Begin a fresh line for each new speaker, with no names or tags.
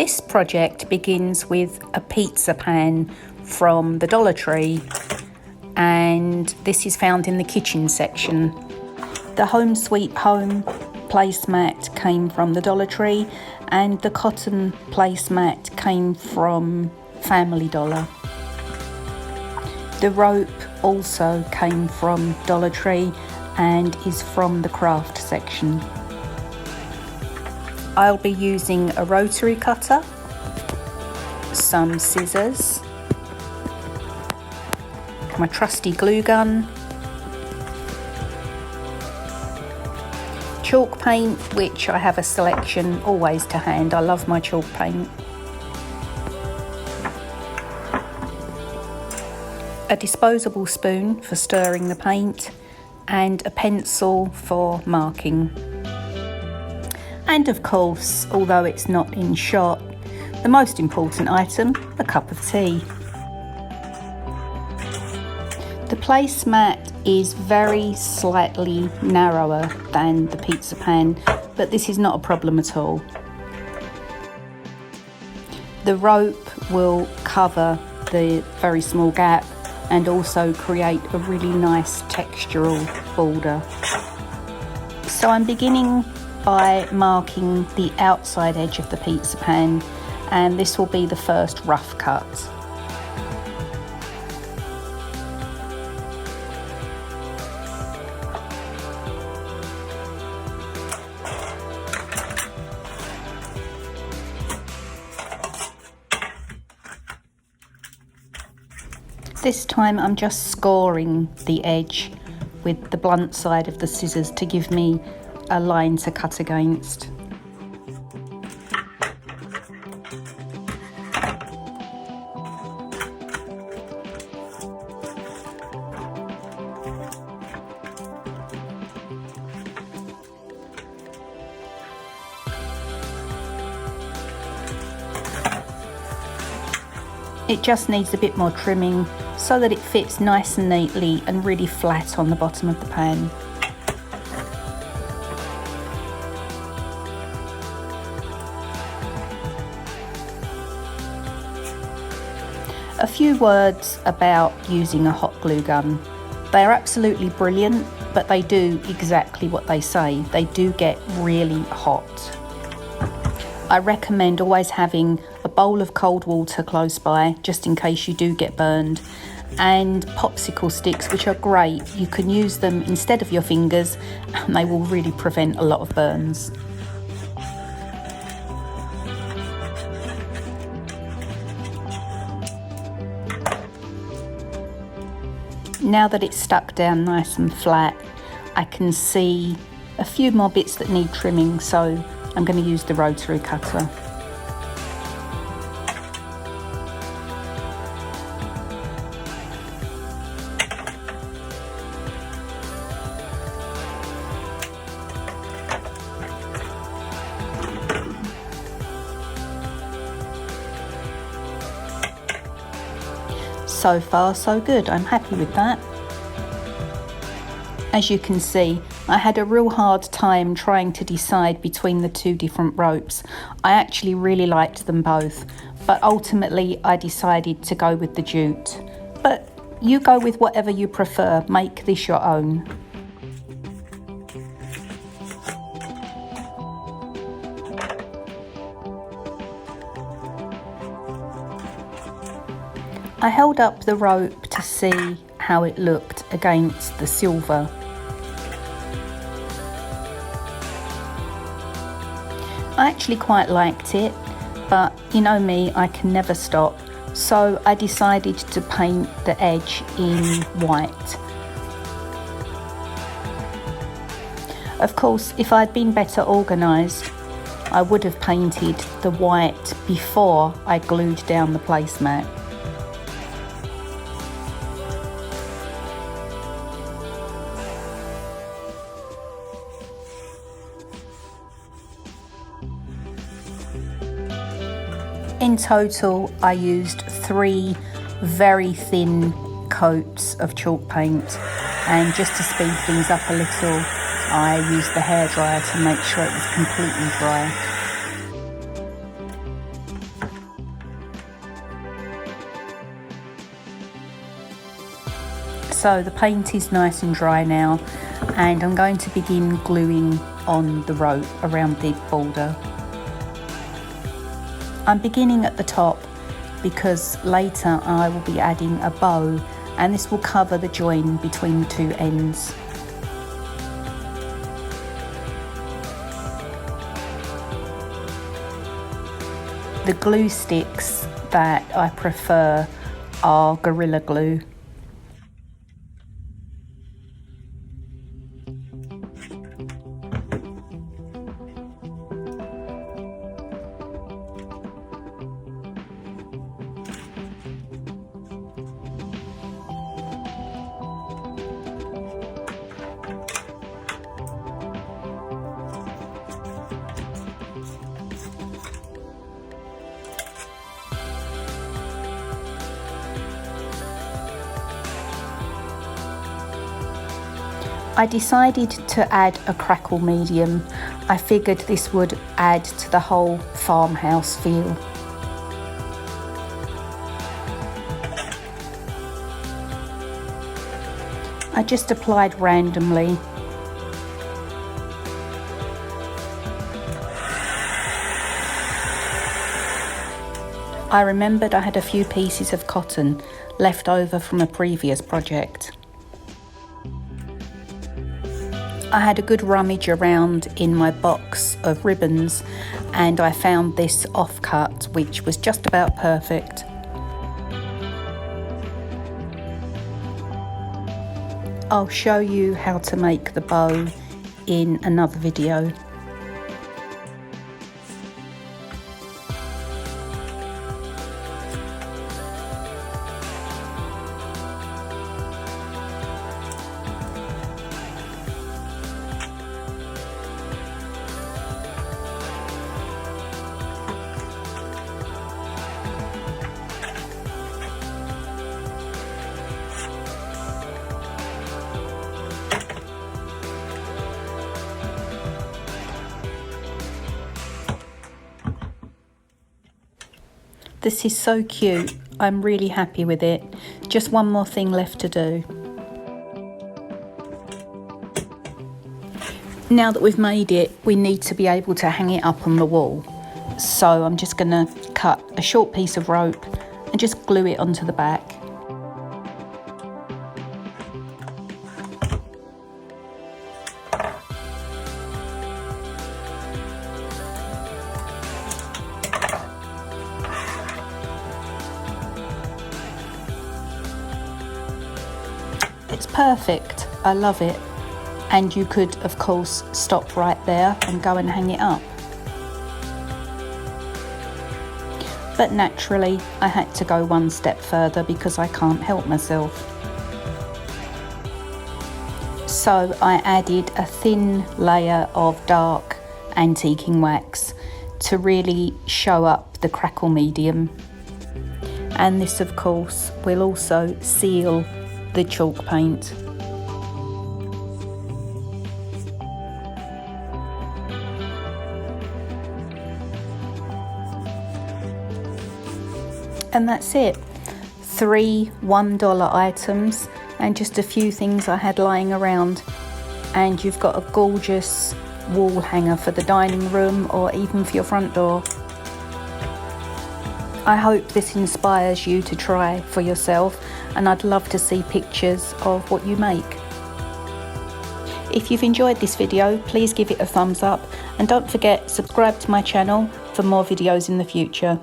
This project begins with a pizza pan from the Dollar Tree, and this is found in the kitchen section. The Home Sweet Home placemat came from the Dollar Tree, and the cotton placemat came from Family Dollar. The rope also came from Dollar Tree and is from the craft section. I'll be using a rotary cutter, some scissors, my trusty glue gun, chalk paint, which I have a selection always to hand. I love my chalk paint. A disposable spoon for stirring the paint, and a pencil for marking. And of course, although it's not in shot, the most important item, a cup of tea. The placemat is very slightly narrower than the pizza pan, but this is not a problem at all. The rope will cover the very small gap and also create a really nice textural border. So I'm beginning by marking the outside edge of the pizza pan, and this will be the first rough cut. This time I'm just scoring the edge with the blunt side of the scissors to give me a line to cut against. It just needs a bit more trimming so that it fits nice and neatly and really flat on the bottom of the pan. A few words about using a hot glue gun. They are absolutely brilliant, but they do exactly what they say. They do get really hot. I recommend always having a bowl of cold water close by, just in case you do get burned, and popsicle sticks, which are great. You can use them instead of your fingers, and they will really prevent a lot of burns. Now that it's stuck down nice and flat, I can see a few more bits that need trimming, so I'm going to use the rotary cutter. So far so good, I'm happy with that. As you can see, I had a real hard time trying to decide between the two different ropes. I actually really liked them both, but ultimately I decided to go with the jute. But you go with whatever you prefer, make this your own. I held up the rope to see how it looked against the silver. I actually quite liked it, but you know me, I can never stop. So I decided to paint the edge in white. Of course, if I'd been better organised, I would have painted the white before I glued down the placemat. In total, I used 3 very thin coats of chalk paint, and just to speed things up a little, I used the hairdryer to make sure it was completely dry. So the paint is nice and dry now, and I'm going to begin gluing on the rope around the border. I'm beginning at the top because later I will be adding a bow, and this will cover the join between the two ends. The glue sticks that I prefer are Gorilla Glue. I decided to add a crackle medium. I figured this would add to the whole farmhouse feel. I just applied randomly. I remembered I had a few pieces of cotton left over from a previous project. I had a good rummage around in my box of ribbons, and I found this offcut which was just about perfect. I'll show you how to make the bow in another video. This is so cute. I'm really happy with it. Just one more thing left to do. Now that we've made it, we need to be able to hang it up on the wall. So I'm just going to cut a short piece of rope and just glue it onto the back. It's perfect. I love it. And you could, of course, stop right there and go and hang it up. But naturally, I had to go one step further because I can't help myself. So I added a thin layer of dark antiquing wax to really show up the crackle medium. And this, of course, will also seal the chalk paint. And that's it. 3 $1 items and just a few things I had lying around, and you've got a gorgeous wall hanger for the dining room or even for your front door. I hope this inspires you to try for yourself, and I'd love to see pictures of what you make. If you've enjoyed this video, please give it a thumbs up, and don't forget, subscribe to my channel for more videos in the future.